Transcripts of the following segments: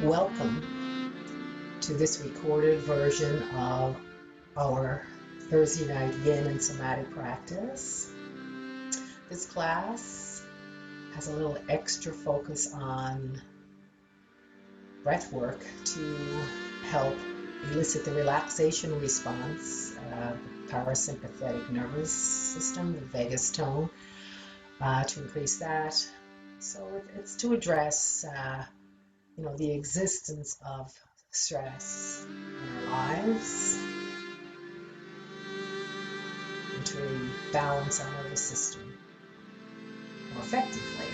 Welcome to this recorded version of our Thursday night yin and somatic practice. This class has a little extra focus on breath work to help elicit the relaxation response, the parasympathetic nervous system, the vagus tone, to increase that. So it's to address the existence of stress in our lives and to really balance our nervous system more effectively.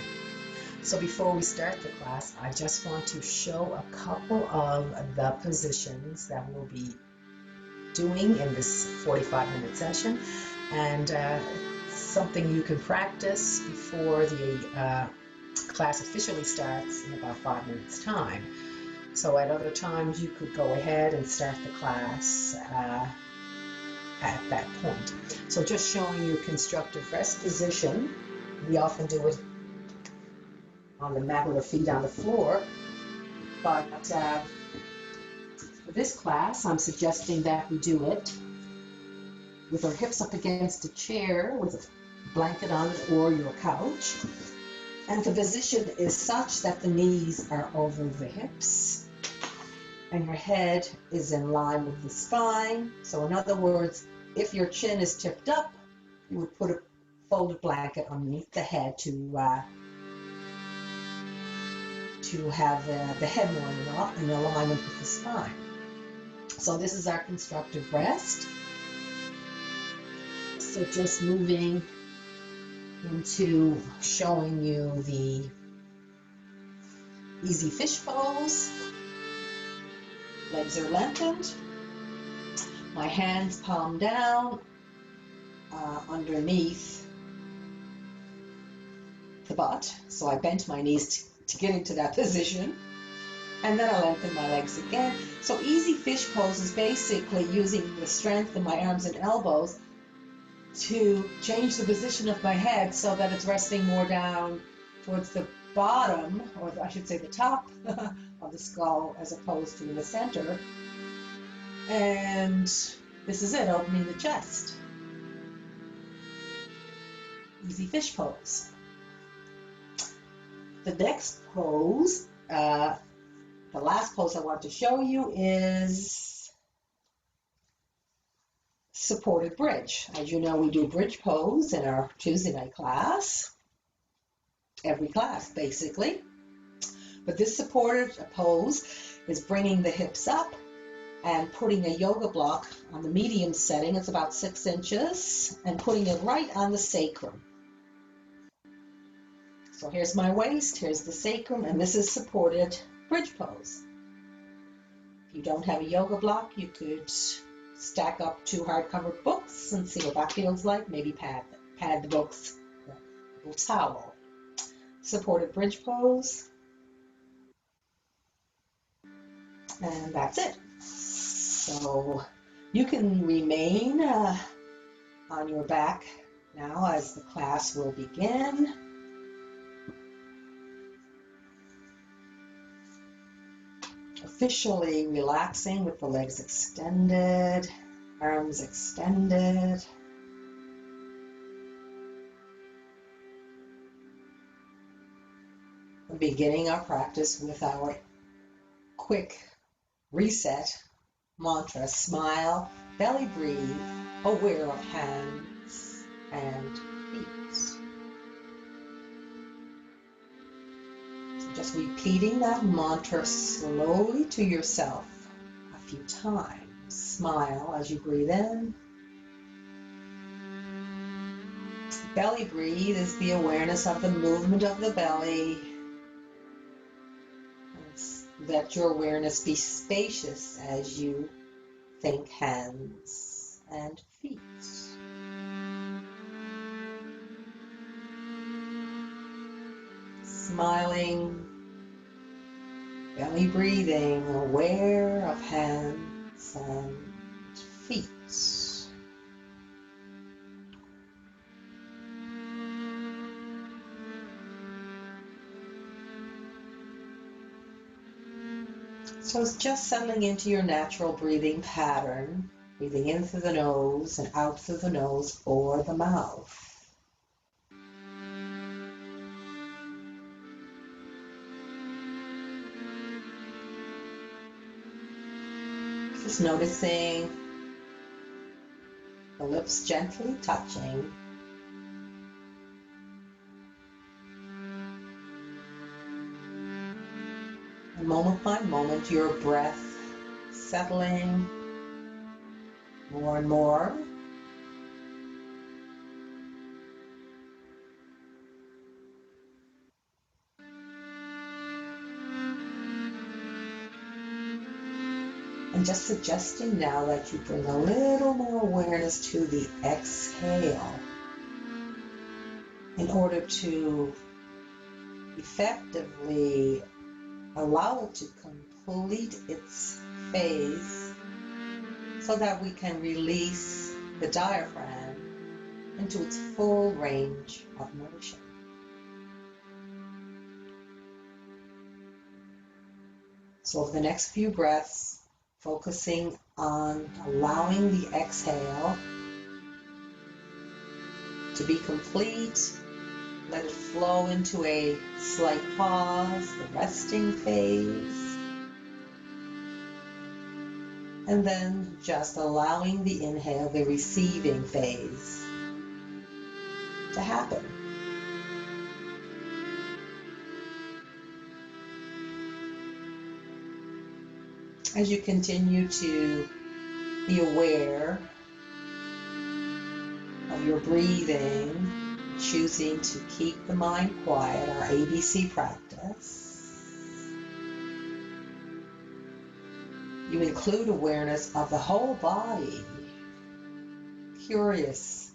So before we start the class, I just want to show a couple of the positions that we'll be doing in this 45-minute session, and something you can practice before the class officially starts in about 5 minutes time. So at other times you could go ahead and start the class at that point. So just showing you constructive rest position. We often do it on the mat with our feet on the floor, but for this class I'm suggesting that we do it with our hips up against a chair with a blanket on it or your couch. And the position is such that the knees are over the hips and your head is in line with the spine. So in other words, if your chin is tipped up, you would put a folded blanket underneath the head to have the head more in alignment with the spine. So this is our constructive rest. So just moving into showing you the easy fish pose. Legs are lengthened. My hands palm down underneath the butt. So I bent my knees to get into that position. And then I lengthen my legs again. So easy fish pose is basically using the strength in my arms and elbows to change the position of my head so that it's resting more down towards the bottom, or I should say the top of the skull, as opposed to in the center. And this is it, opening the chest. Easy fish pose. The next pose, the last pose I want to show you is supported bridge. As you know, we do bridge pose in our Tuesday night class. Every class, basically. But this supported pose is bringing the hips up and putting a yoga block on the medium setting. It's about 6 inches, and putting it right on the sacrum. So here's my waist, here's the sacrum, and this is supported bridge pose. If you don't have a yoga block, you could stack up 2 hardcover books and see what that feels like. Maybe pad the books with a little towel. Supported bridge pose. And that's it. So you can remain on your back now as the class will begin. Officially relaxing with the legs extended, arms extended. Beginning our practice with our quick reset mantra. Smile, belly breathe, aware of hands and feet. Just repeating that mantra slowly to yourself a few times. Smile as you breathe in. Belly breathe is the awareness of the movement of the belly. Let your awareness be spacious as you think hands and feet. Smiling, belly breathing, aware of hands and feet. So it's just settling into your natural breathing pattern, breathing in through the nose and out through the nose or the mouth. Just noticing the lips gently touching. And moment by moment, your breath settling more and more. And just suggesting now that you bring a little more awareness to the exhale in order to effectively allow it to complete its phase so that we can release the diaphragm into its full range of motion. So over the next few breaths, focusing on allowing the exhale to be complete. Let it flow into a slight pause, the resting phase. And then just allowing the inhale, the receiving phase, to happen. As you continue to be aware of your breathing, choosing to keep the mind quiet, our ABC practice, you include awareness of the whole body, curious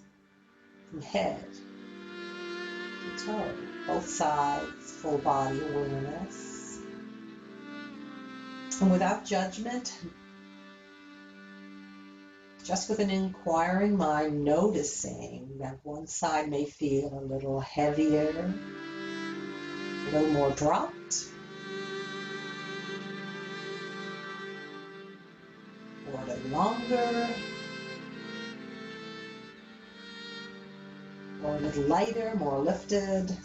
from head to toe, both sides, full body awareness. And without judgment, just with an inquiring mind, noticing that one side may feel a little heavier, a little more dropped, or a little longer, or a little lighter, more lifted.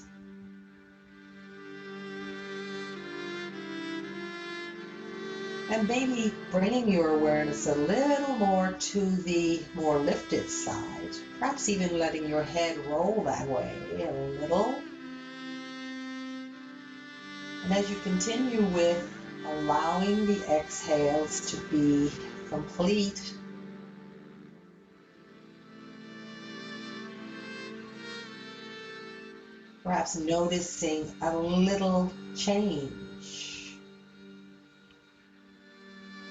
And maybe bringing your awareness a little more to the more lifted side, perhaps even letting your head roll that way a little. And as you continue with allowing the exhales to be complete, perhaps noticing a little change,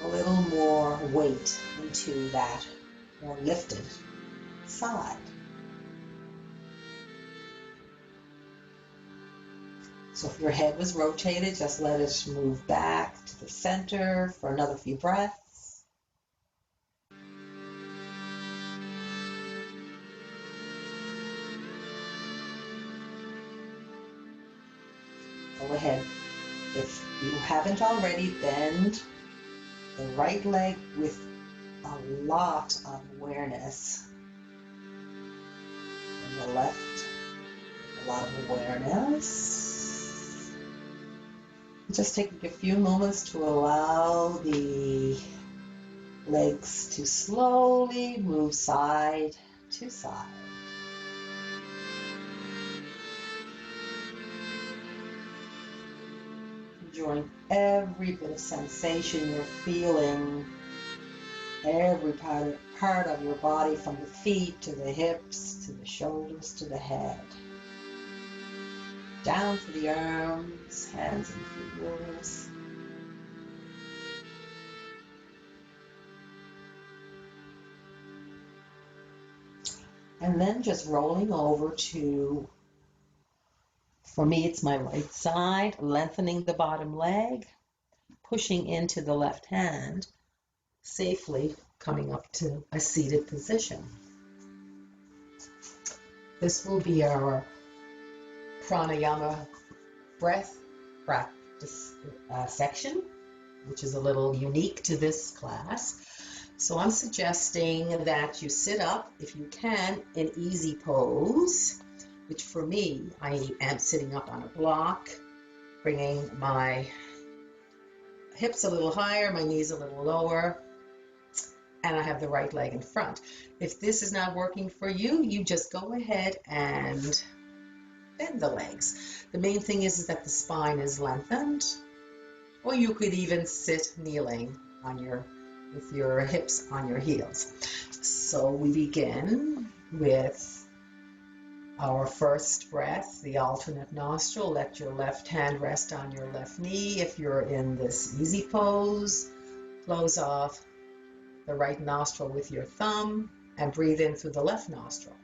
a little more weight into that more lifted side. So if your head was rotated, just let it move back to the center for another few breaths. Go ahead. If you haven't already, bend the right leg with a lot of awareness. And the left, a lot of awareness. Just taking a few moments to allow the legs to slowly move side to side. Enjoying every bit of sensation you're feeling, every part of your body, from the feet to the hips, to the shoulders, to the head. Down to the arms, hands and fingers. And then just rolling over to, for me it's my right side, lengthening the bottom leg, pushing into the left hand, safely coming up to a seated position. This will be our Pranayama breath practice section. which is a little unique to this class. So I'm suggesting that you sit up, if you can, in easy pose, which for me, I am sitting up on a block, bringing my hips a little higher, my knees a little lower, and I have the right leg in front. If this is not working for you, you just go ahead and bend the legs. The main thing is that the spine is lengthened, or you could even sit kneeling on with your hips on your heels. So we begin with our first breath, the alternate nostril. Let your left hand rest on your left knee. If you're in this easy pose, close off the right nostril with your thumb and breathe in through the left nostril.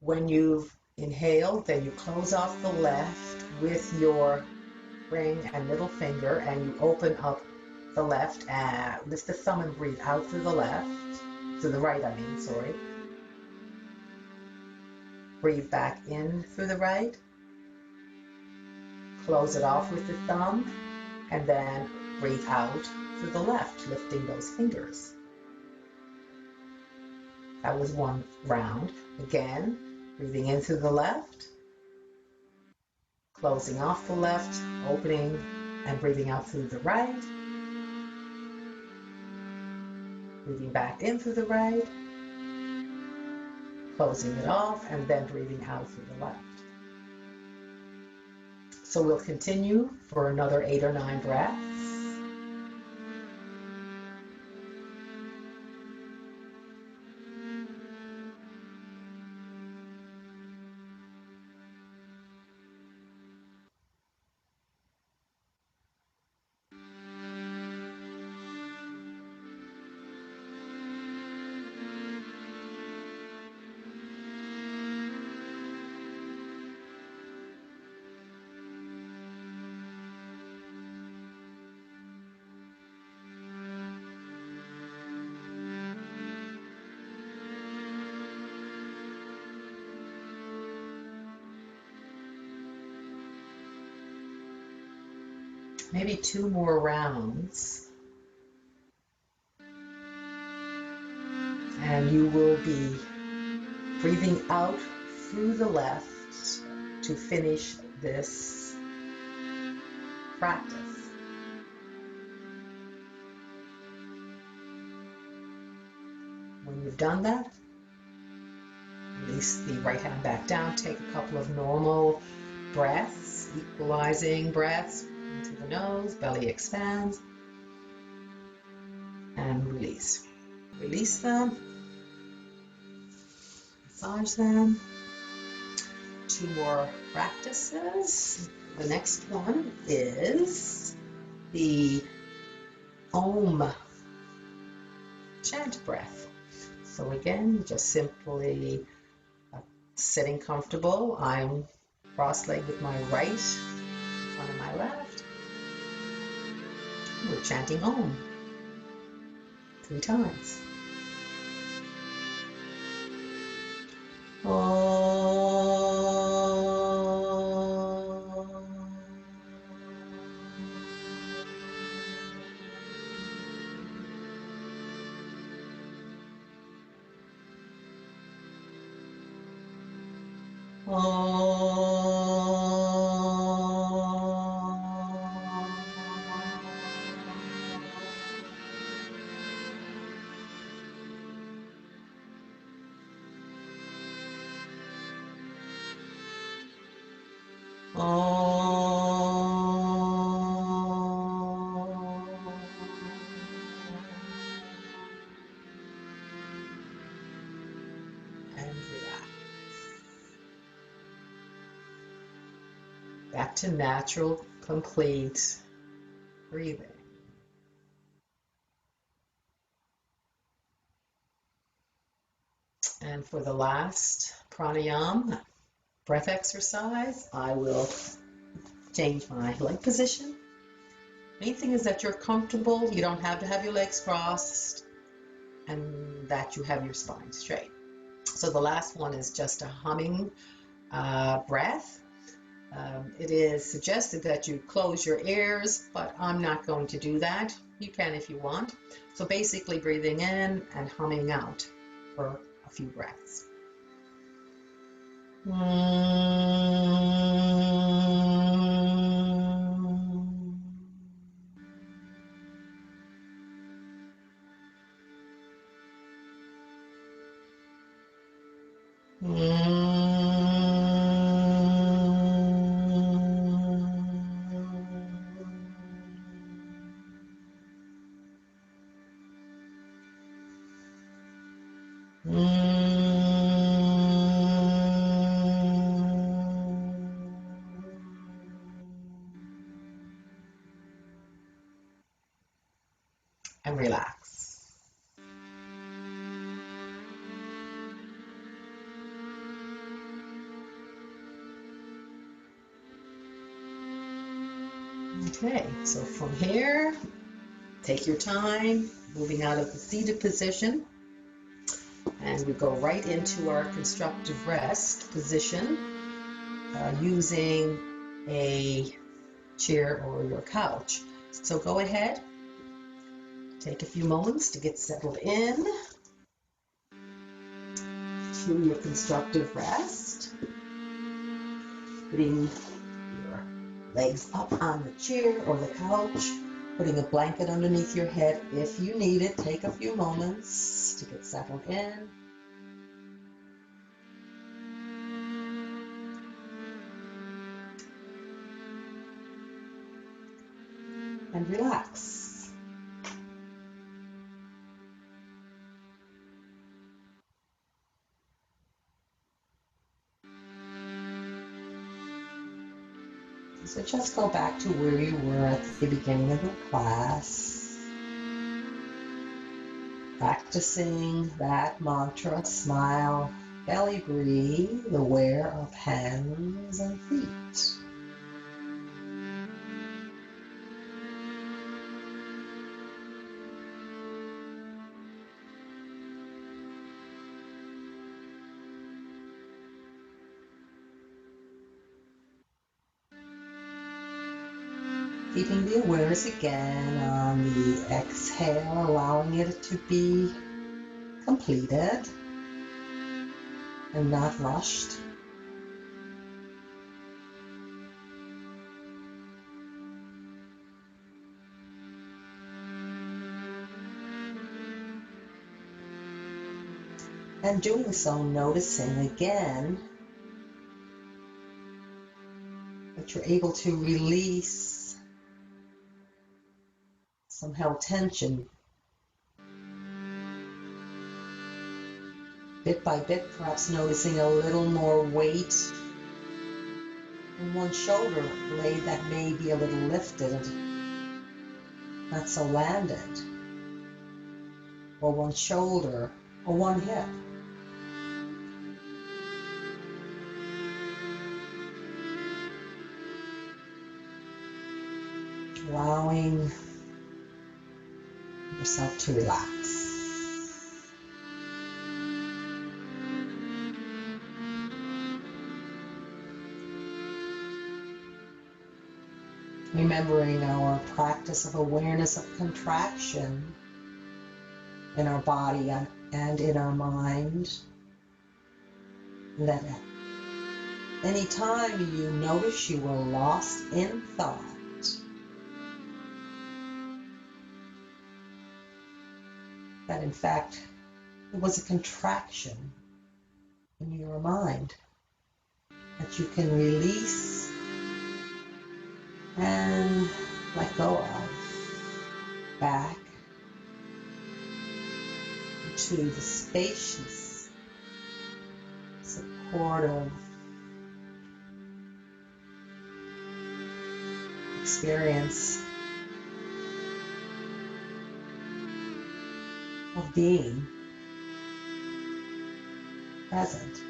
When you've inhaled, then you close off the left with your ring and middle finger, and you open up the left and lift the thumb and breathe out through the left, through the right, sorry. Breathe back in through the right, close it off with the thumb, and then breathe out through the left, lifting those fingers. That was one round. Again, breathing in through the left, closing off the left, opening and breathing out through the right, breathing back in through the right, closing it off, and then breathing out through the left. So we'll continue for another 8 or 9 breaths. Maybe 2 more rounds, and you will be breathing out through the left to finish this practice. When you've done that, release the right hand back down, take a couple of normal breaths, equalizing breaths into the nose, belly expands, and release. Release them, massage them. 2 more practices. The next one is the Om chant breath. So again, just simply sitting comfortable. I'm cross-legged with my right, front of my left. We're chanting Om 3 times. And relax. Back to natural, complete breathing. And for the last pranayama, breath exercise, I will change my leg position. Main thing is that you're comfortable, you don't have to have your legs crossed, and that you have your spine straight. So the last one is just a humming breath. It is suggested that you close your ears, but I'm not going to do that. You can if you want. So basically breathing in and humming out for a few breaths. And relax. Okay, so from here, take your time, moving out of the seated position, and we go right into our constructive rest position using a chair or your couch. So go ahead, take a few moments to get settled in to your constructive rest, putting your legs up on the chair or the couch, putting a blanket underneath your head if you need it. Take a few moments to get settled in. And relax. So just go back to where you were at the beginning of the class, practicing that mantra, smile, belly breathe, aware of hands and feet. Keeping the awareness again on the exhale, allowing it to be completed and not rushed. And doing so, noticing again that you're able to release some held tension. Bit by bit, perhaps noticing a little more weight in one shoulder blade that may be a little lifted, not so landed, or one shoulder, or one hip. Allowing yourself to relax. Remembering our practice of awareness of contraction in our body and in our mind. That at any time you notice you were lost in thought, that in fact it was a contraction in your mind that you can release and let go of, back into the spacious, supportive experience of being present.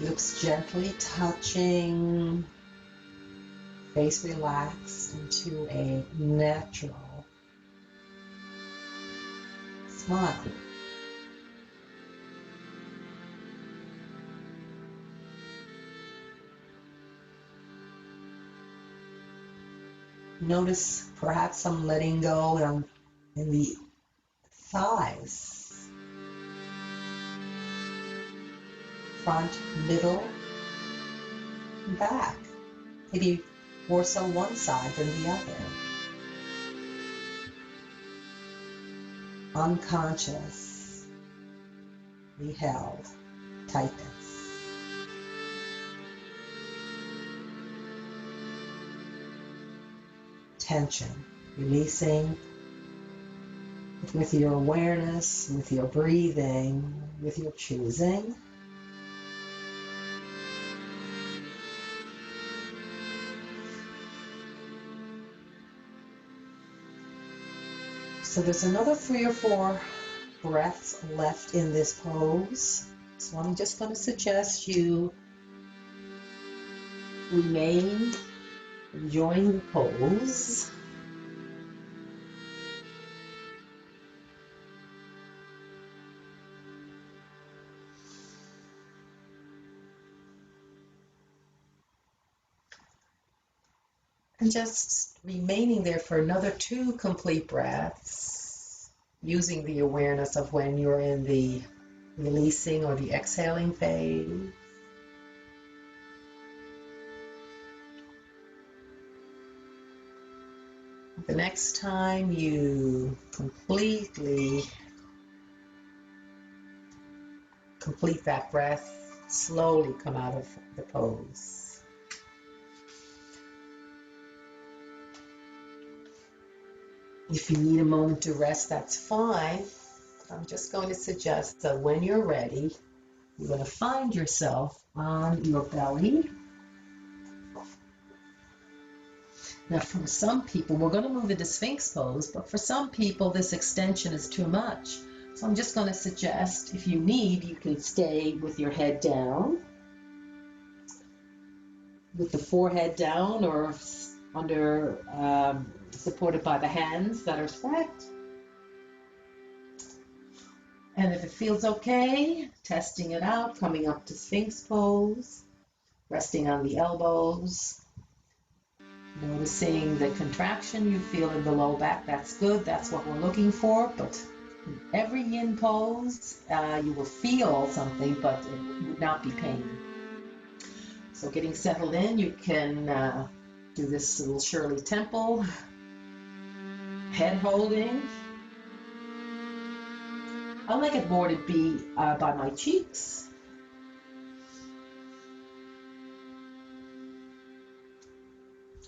Lips gently touching face relaxed into a natural smile. Notice perhaps some letting go in the thighs, front, middle, and back. Maybe more so one side than the other. Unconscious, held tightness. Tension, releasing with your awareness, with your breathing, with your choosing. So there's another 3 or 4 breaths left in this pose. So I'm just going to suggest you remain enjoying the pose. And just remaining there for another 2 complete breaths, using the awareness of when you're in the releasing or the exhaling phase. The next time you complete that breath, slowly come out of the pose. If you need a moment to rest, that's fine. I'm just going to suggest that when you're ready, you're going to find yourself on your belly. Now, for some people, we're going to move into Sphinx pose, but for some people, this extension is too much. So I'm just going to suggest, if you need, you can stay with your head down, with the forehead down, or under, supported by the hands that are stacked. And if it feels okay, testing it out, coming up to Sphinx pose, resting on the elbows. Noticing the contraction you feel in the low back, that's good, that's what we're looking for. But in every yin pose, you will feel something, but it would not be pain. So getting settled in, you can do this little Shirley Temple, head holding. I like it more to be by my cheeks.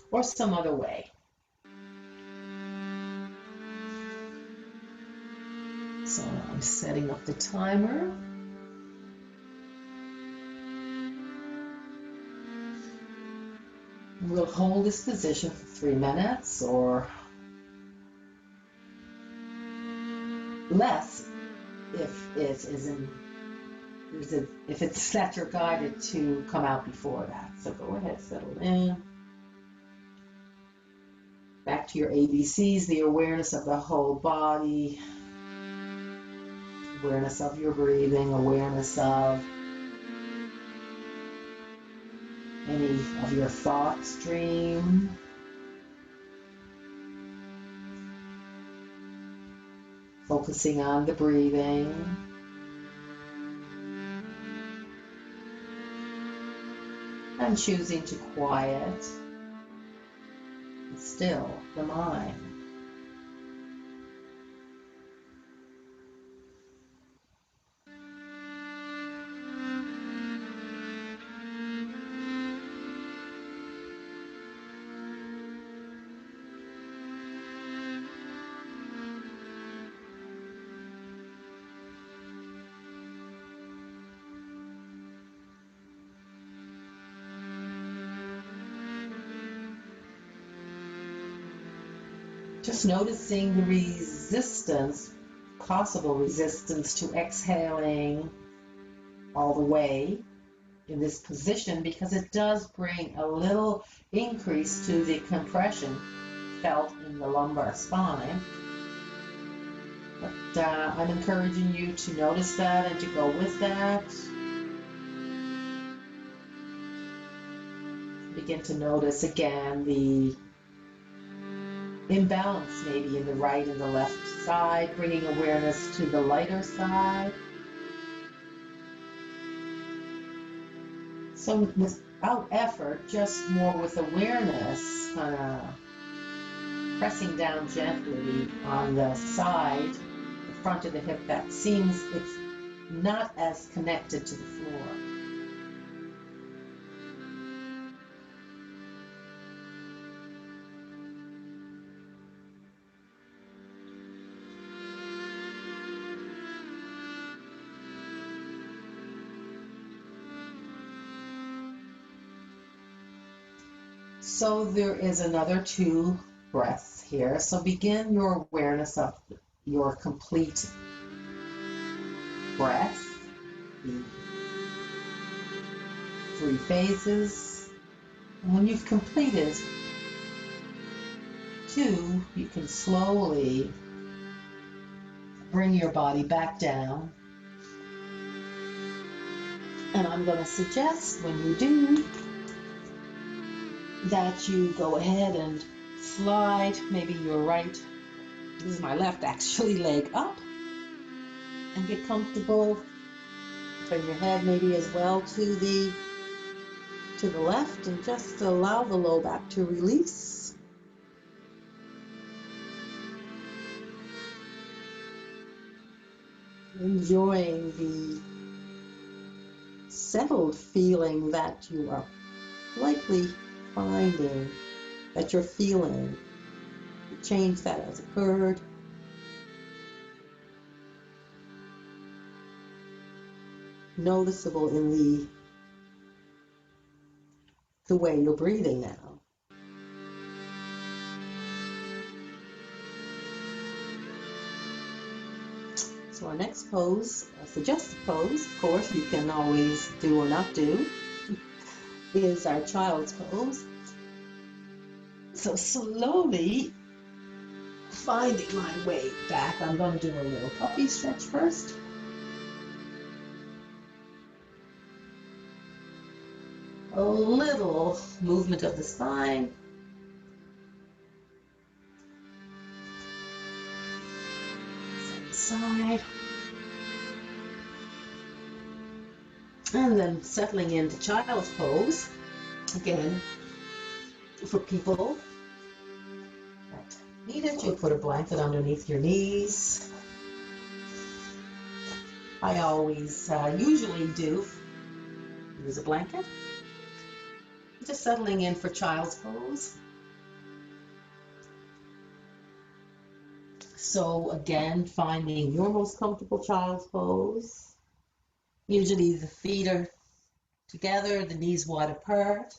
Or some other way. So I'm setting up the timer. We'll hold this position for 3 minutes or less if it's that you're guided to come out before that. So go ahead, settle in. Back to your ABCs, the awareness of the whole body, awareness of your breathing, awareness of any of your thought stream. Focusing on the breathing. And choosing to quiet and still the mind. Just noticing the resistance, possible resistance to exhaling all the way. in this position because it does bring a little increase to the compression felt in the lumbar spine. But I'm encouraging you to notice that and to go with that. Begin to notice again the imbalance maybe in the right and the left side, bringing awareness to the lighter side. So without effort, just more with awareness, kind of pressing down gently on the side, the front of the hip that seems it's not as connected to the floor. So there is another 2 breaths here. So begin your awareness of your complete breath, the 3 phases. And when you've completed 2, you can slowly bring your body back down. And I'm going to suggest when you do that you go ahead and slide maybe your right, this is my left actually, leg up and get comfortable. Turn your head maybe as well to the left and just allow the low back to release. Enjoying the settled feeling that you are likely finding, that you're feeling. The change that has occurred. Noticeable in the way you're breathing now. So our next pose, a suggested pose, of course, you can always do or not do, is our child's pose. So slowly finding my way back, I'm going to do a little puppy stretch first. A little movement of the spine. Side. And then settling into child's pose. Again, for people that need it, you put a blanket underneath your knees. I always usually do use a blanket. Just settling in for child's pose. So again, finding your most comfortable child's pose. Usually the feet are together, the knees wide apart.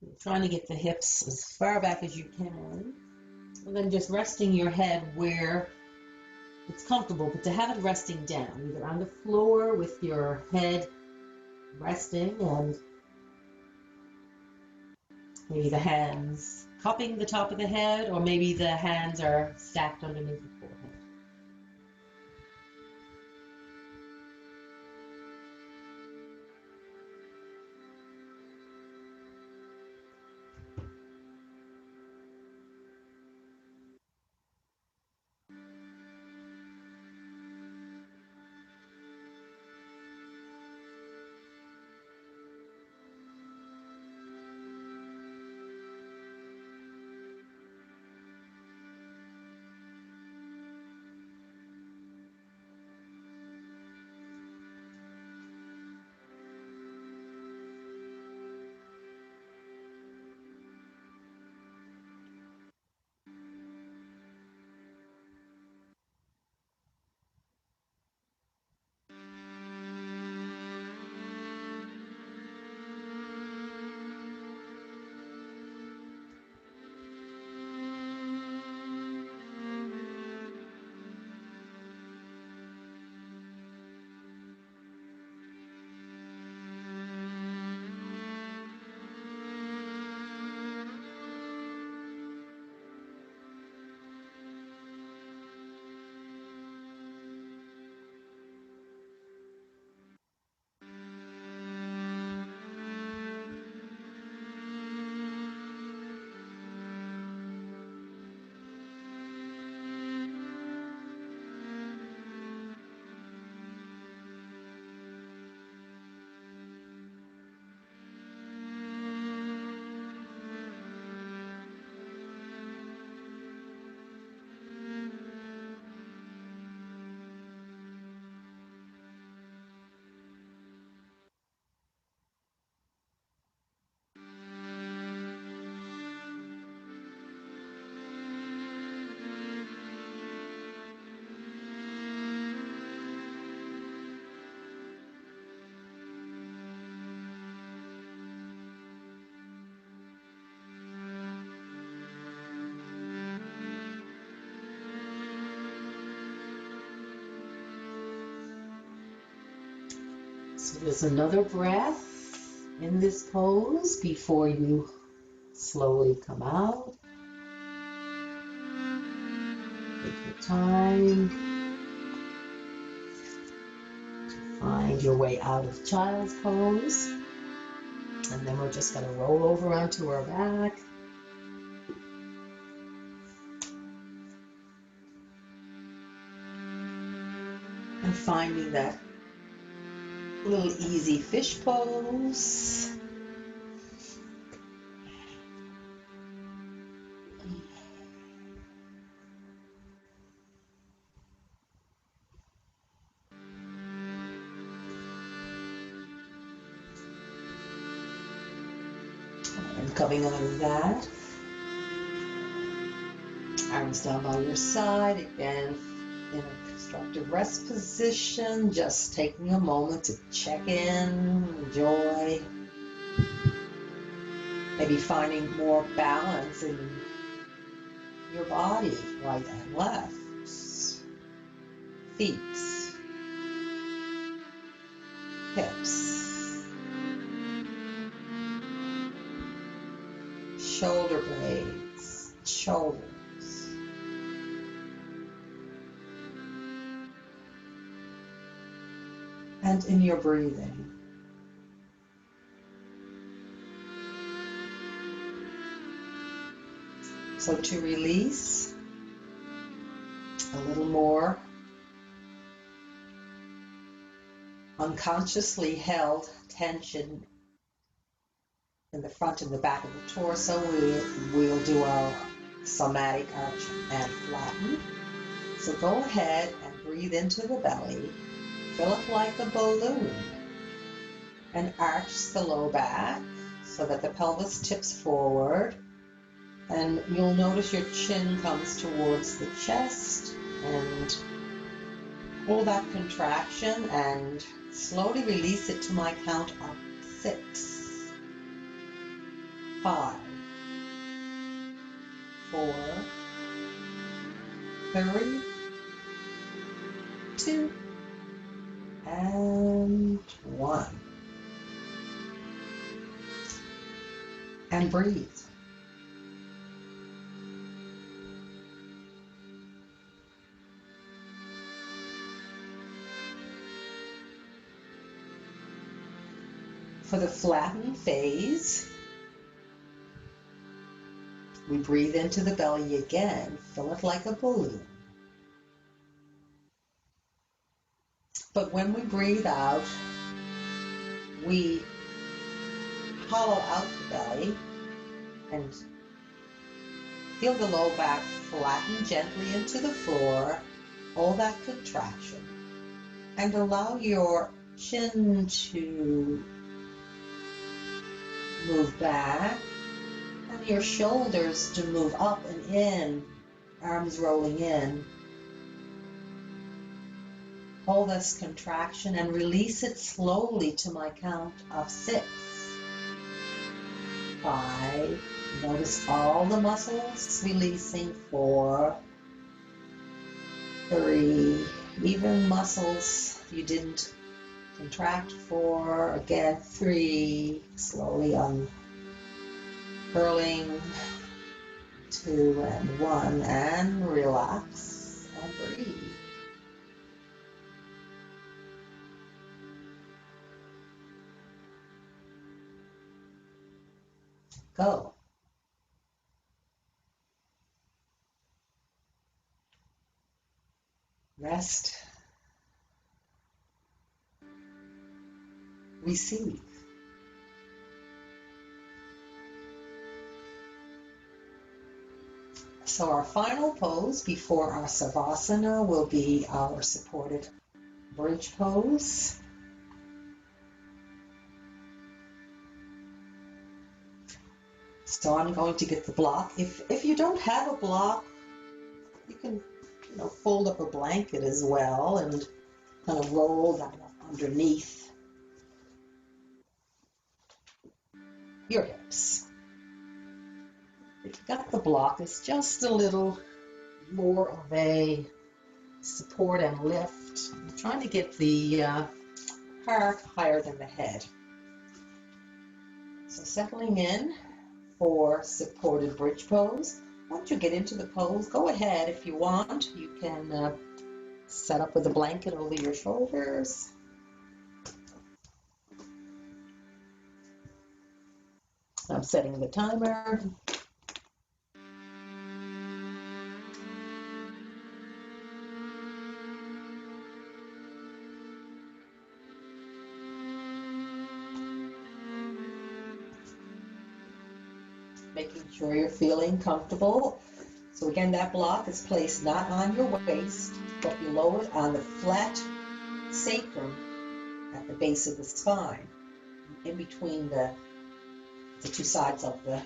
You're trying to get the hips as far back as you can. And then just resting your head where it's comfortable, but to have it resting down, either on the floor with your head resting and maybe the hands cupping the top of the head, or maybe the hands are stacked underneath the forehead. So there's another breath in this pose before you slowly come out. Take your time to find your way out of child's pose. And then we're just going to roll over onto our back. And finding that little easy fish pose. And coming out of that, arms down by your side, again in a constructive rest position, just taking a moment to check in, enjoy, maybe finding more balance in your body, right and left, feet, hips, shoulder blades, shoulders. And in your breathing. So to release a little more unconsciously held tension in the front and the back of the torso, we'll do our somatic arch and flatten. So go ahead and breathe into the belly. Fill it like a balloon and arch the low back so that the pelvis tips forward, and you'll notice your chin comes towards the chest, and pull that contraction and slowly release it to my count of 6, 5, 4, 3, 2, and 1. And breathe. For the flatten phase, we breathe into the belly again, fill it like a balloon. But when we breathe out, we hollow out the belly and feel the low back flatten gently into the floor, hold that contraction, and allow your chin to move back and your shoulders to move up and in, arms rolling in. Hold this contraction and release it slowly to my count of 6, 5. Notice all the muscles releasing. 4, 3. Even muscles you didn't contract. 4. Again, 3. Slowly unfurling. 2 and 1. And relax and breathe. Go. Rest. Receive. So our final pose before our Savasana will be our supported bridge pose. So I'm going to get the block. If you don't have a block, you can fold up a blanket as well and kind of roll that up underneath your hips. If you got the block, it's just a little more of a support and lift. I'm trying to get the apart, higher than the head. So settling in for supported bridge pose. Once you get into the pose, go ahead if you want. You can set up with a blanket over your shoulders. I'm setting the timer. Making sure you're feeling comfortable. So again, that block is placed not on your waist, but below it on the flat sacrum at the base of the spine, in between the two sides of the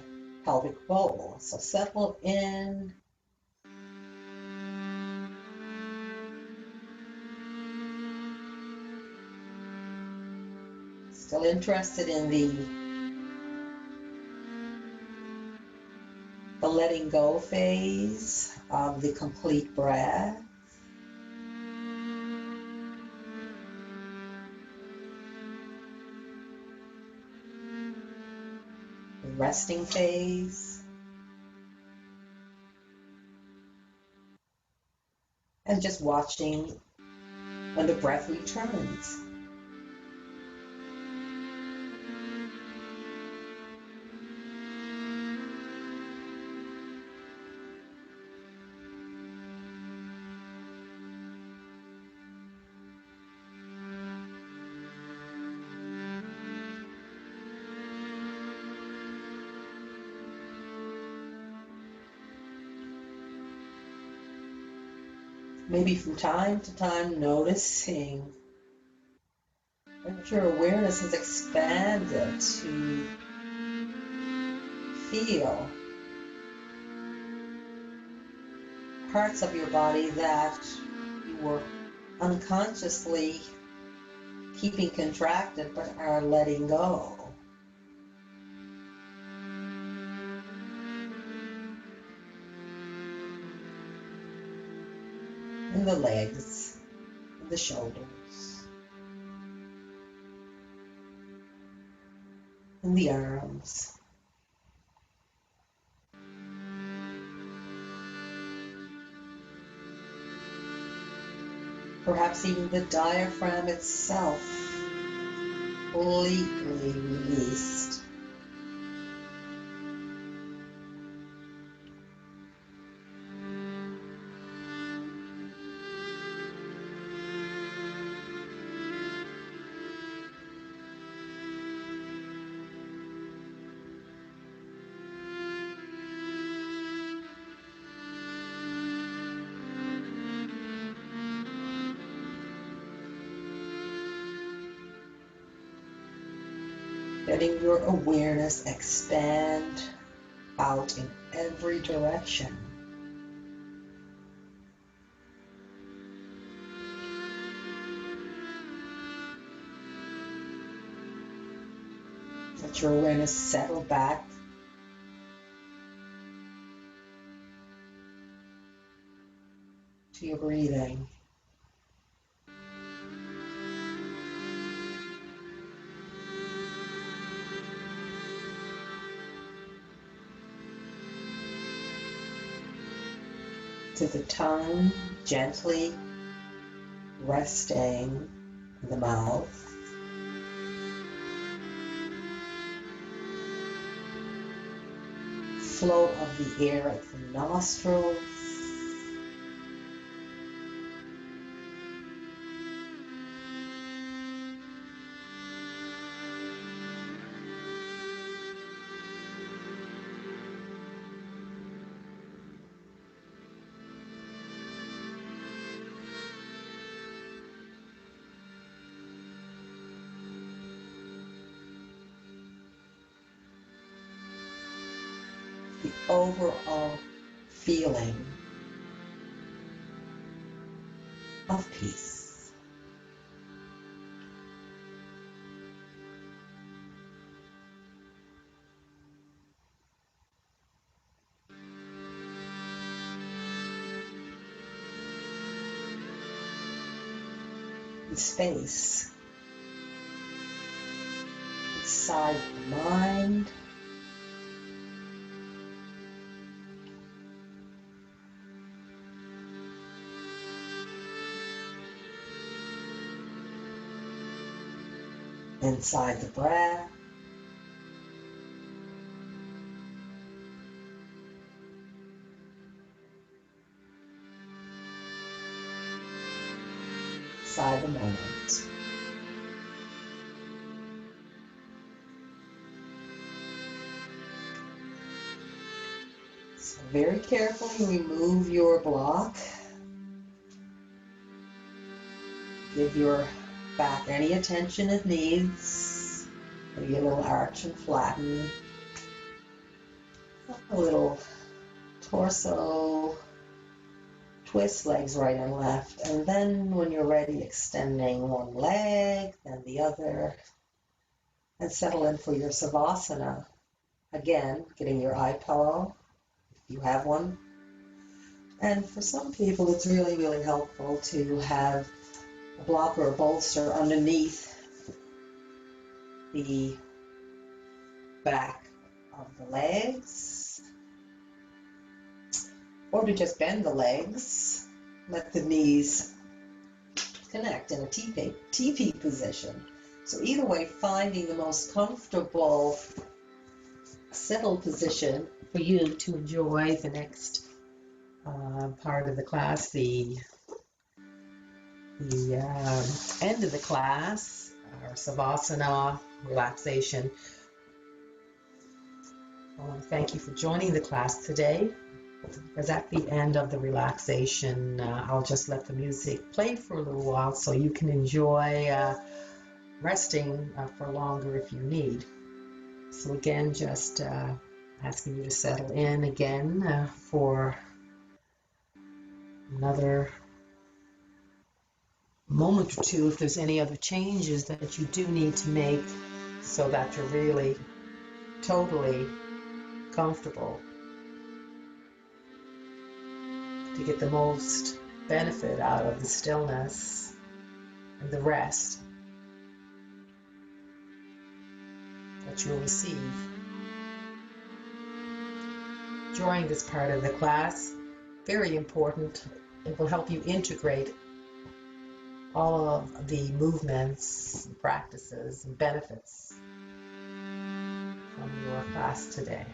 pelvic bowl. So settle in. Still interested in the letting go phase of the complete breath. The resting phase. And just watching when the breath returns. Maybe from time to time noticing that your awareness has expanded to feel parts of your body that you were unconsciously keeping contracted but are letting go. In the legs, in the shoulders, in the arms. Perhaps even the diaphragm itself completely released. Letting your awareness expand out in every direction. Let your awareness settle back to your breathing. To the tongue gently resting in the mouth. Flow of the air at the nostrils. The overall feeling of peace. The space inside the mind. Inside the breath. Inside the moment. So very carefully remove your block. Give your back any attention it needs. Maybe a little arch and flatten. A little torso. Twist legs right and left. And then when you're ready, extending one leg, then the other. And settle in for your Savasana. Again, getting your eye pillow, if you have one. And for some people, it's really, really helpful to have a block or a bolster underneath the back of the legs, or to just bend the legs, let the knees connect in a teepee position. So either way, finding the most comfortable, settled position for you to enjoy the next part of the class, the end of the class, our Savasana, relaxation. I want to thank you for joining the class today, because at the end of the relaxation, I'll just let the music play for a little while so you can enjoy resting for longer if you need. So again, just asking you to settle in again for another moment or two if there's any other changes that you do need to make so that you're really totally comfortable to get the most benefit out of the stillness and the rest that you'll receive during this part of the class. Very important. It will help you integrate all of the movements, and practices, and benefits from your class today.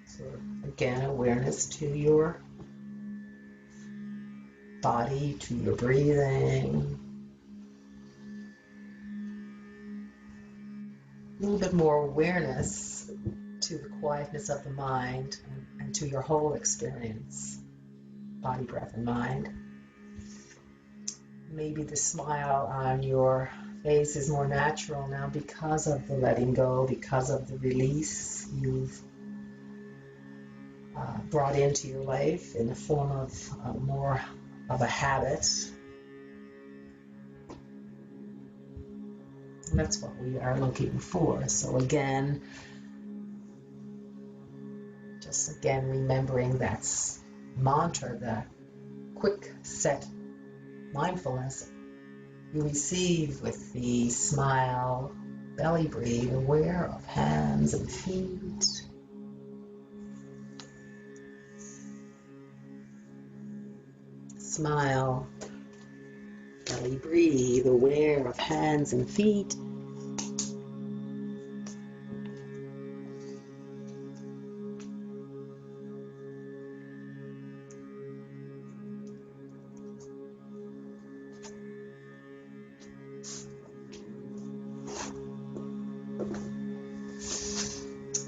So again, awareness to your body, to your breathing. A little bit more awareness to the quietness of the mind and to your whole experience, body, breath, and mind. Maybe the smile on your face is more natural now because of the letting go, because of the release you've brought into your life in the form of more of a habit. And that's what we are looking for. So again, just again remembering that mantra, the quick set mindfulness you receive with the smile, belly breathe, aware of hands and feet. Smile, belly breathe, aware of hands and feet.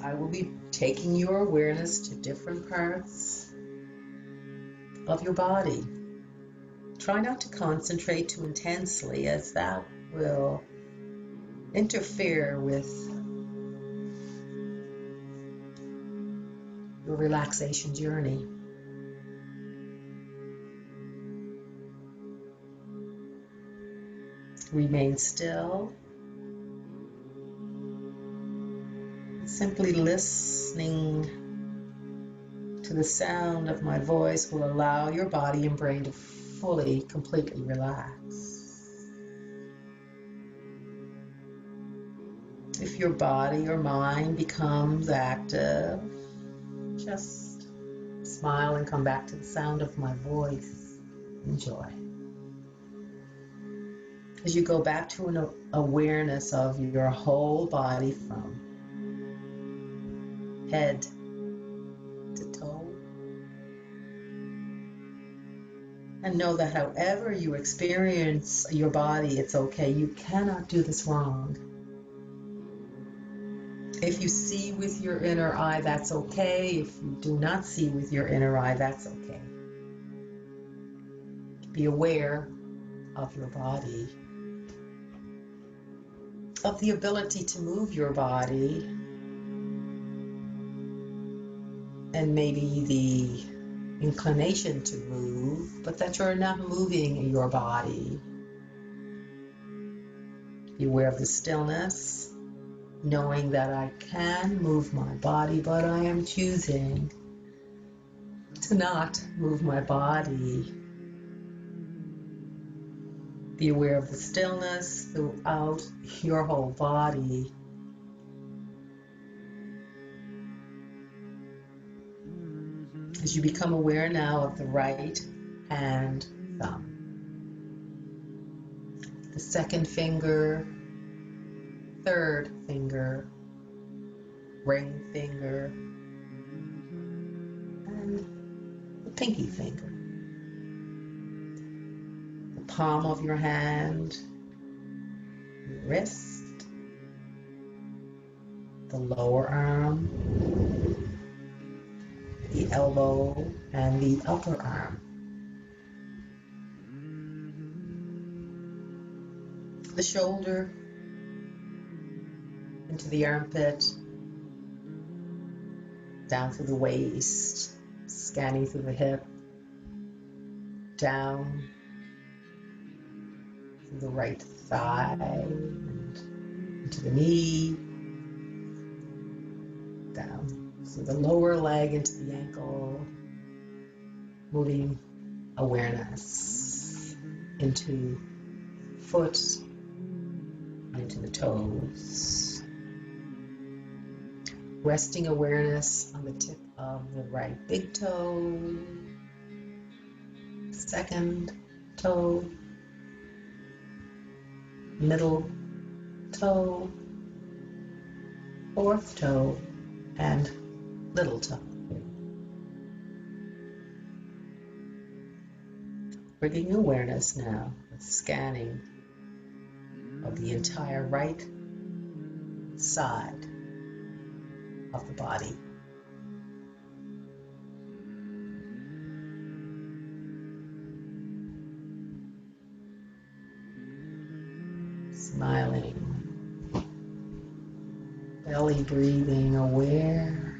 I will be taking your awareness to different parts of your body. Try not to concentrate too intensely, as that will interfere with your relaxation journey. Remain still. Simply listening to the sound of my voice will allow your body and brain to fully, completely relax. If your body or mind becomes active, just smile and come back to the sound of my voice. Enjoy. As you go back to an awareness of your whole body from head to toe. And know that however you experience your body, it's okay. You cannot do this wrong. If you see with your inner eye, that's okay. If you do not see with your inner eye, that's okay. Be aware of your body, of the ability to move your body, and maybe the inclination to move, but that you're not moving your body. Be aware of the stillness, knowing that I can move my body, but I am choosing to not move my body. Be aware of the stillness throughout your whole body. As you become aware now of the right hand thumb, the second finger, third finger, ring finger, and the pinky finger. The palm of your hand, your wrist, the lower arm, the elbow, and the upper arm. The shoulder, into the armpit, down through the waist, scanning through the hip, down through the right thigh, and into the knee, down through the lower leg into the ankle, moving awareness into foot, into the toes. Resting awareness on the tip of the right big toe, second toe, middle toe, fourth toe, and little toe. Bringing awareness now, with scanning of the entire right side of the body. Smiling, belly breathing, aware,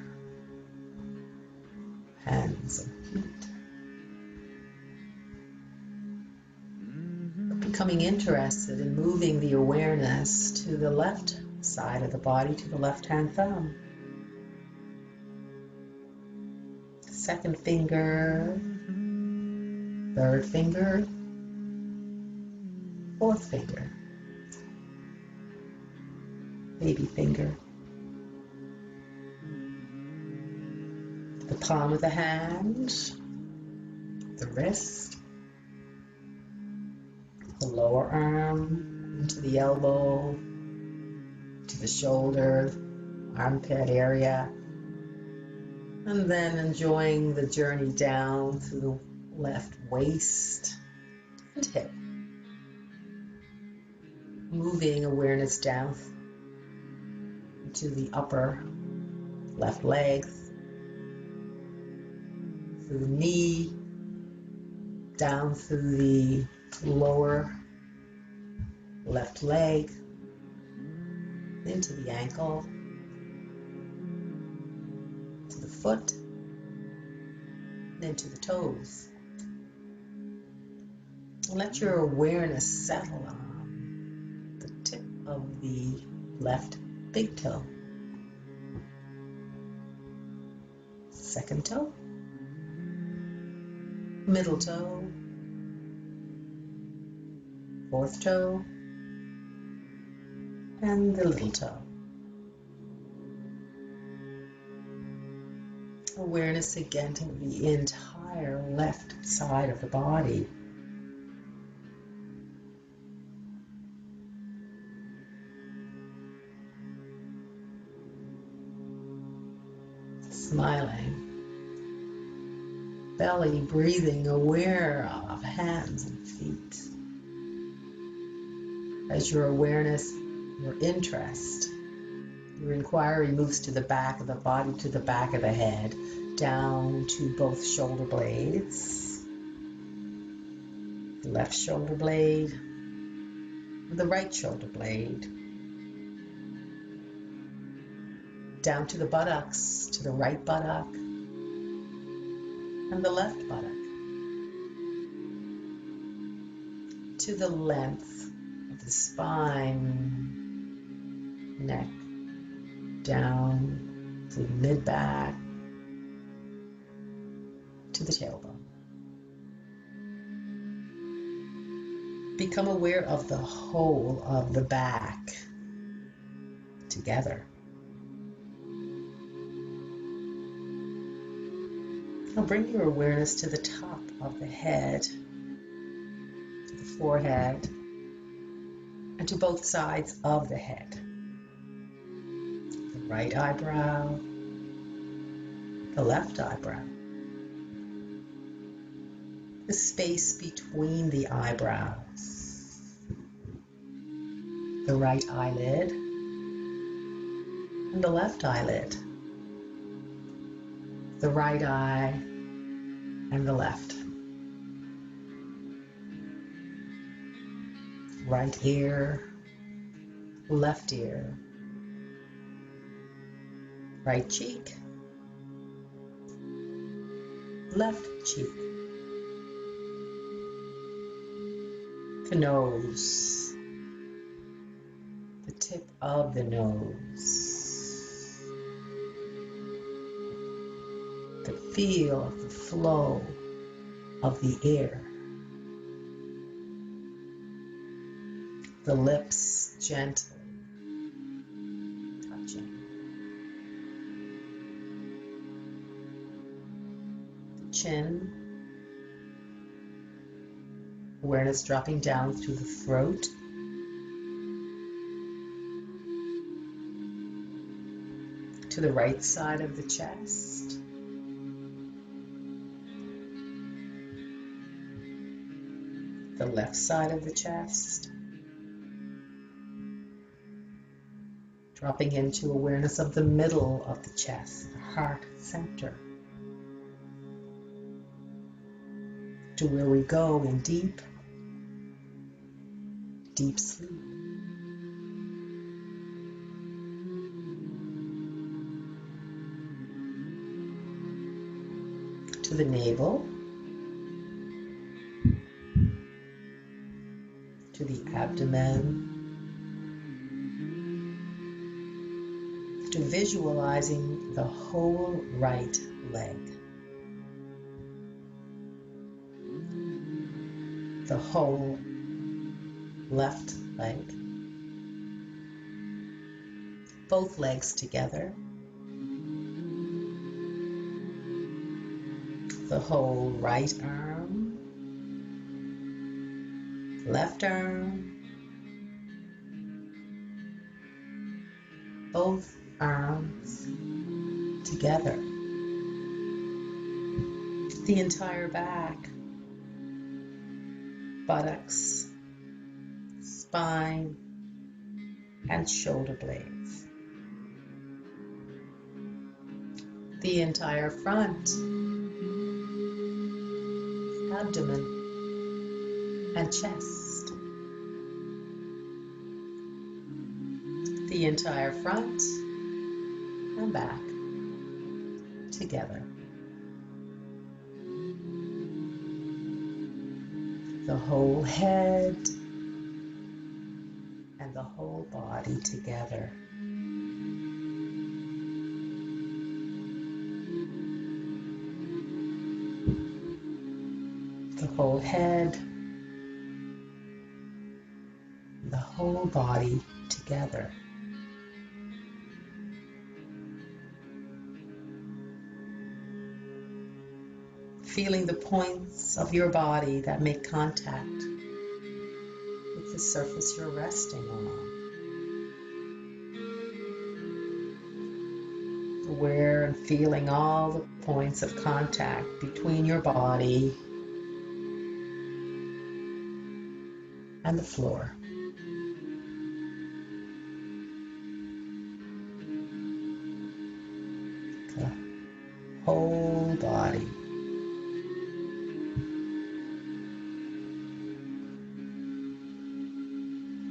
hands and feet. Becoming interested in moving the awareness to the left side of the body, to the left hand thumb. Second finger, third finger, fourth finger, baby finger. The palm of the hand, the wrist, the lower arm, into the elbow, to the shoulder, armpit area, and then enjoying the journey down through the left waist and hip. Moving awareness down to the upper left leg, through the knee, down through the lower left leg, into the ankle, to the foot, and into the toes. And let your awareness settle on of the left big toe. Second toe. Middle toe. Fourth toe. And the little toe. Awareness again to the entire left side of the body. Smiling. Belly breathing, aware of hands and feet. As your awareness, your interest, your inquiry moves to the back of the body, to the back of the head, down to both shoulder blades, the left shoulder blade, the right shoulder blade, down to the buttocks, to the right buttock, and the left buttock, to the length of the spine, neck, down to the mid-back, to the tailbone. Become aware of the whole of the back together. Now bring your awareness to the top of the head, to the forehead, and to both sides of the head. The right eyebrow, the left eyebrow, the space between the eyebrows, the right eyelid, and the left eyelid, the right eye, and the left. Right ear, left ear, right cheek, left cheek, the nose, the tip of the nose, the feel of the flow of the air, the lips gently touching, the chin, awareness dropping down through the throat, to the right side of the chest, the left side of the chest, dropping into awareness of the middle of the chest, the heart center, to where we go in deep, deep sleep. To the navel, to the abdomen, to visualizing the whole right leg, the whole left leg, both legs together, the whole right arm, left arm, both arms together, the entire back, buttocks, spine, and shoulder blades, the entire front, abdomen, and chest, the entire front and back together, the whole head and the whole body together. The whole head, the whole body together. Feeling the points of your body that make contact with the surface you're resting on. Aware and feeling all the points of contact between your body and the floor. The whole body.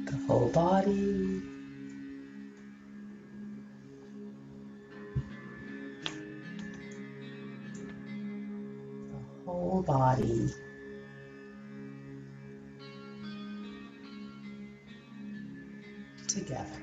The whole body. The whole body. Together.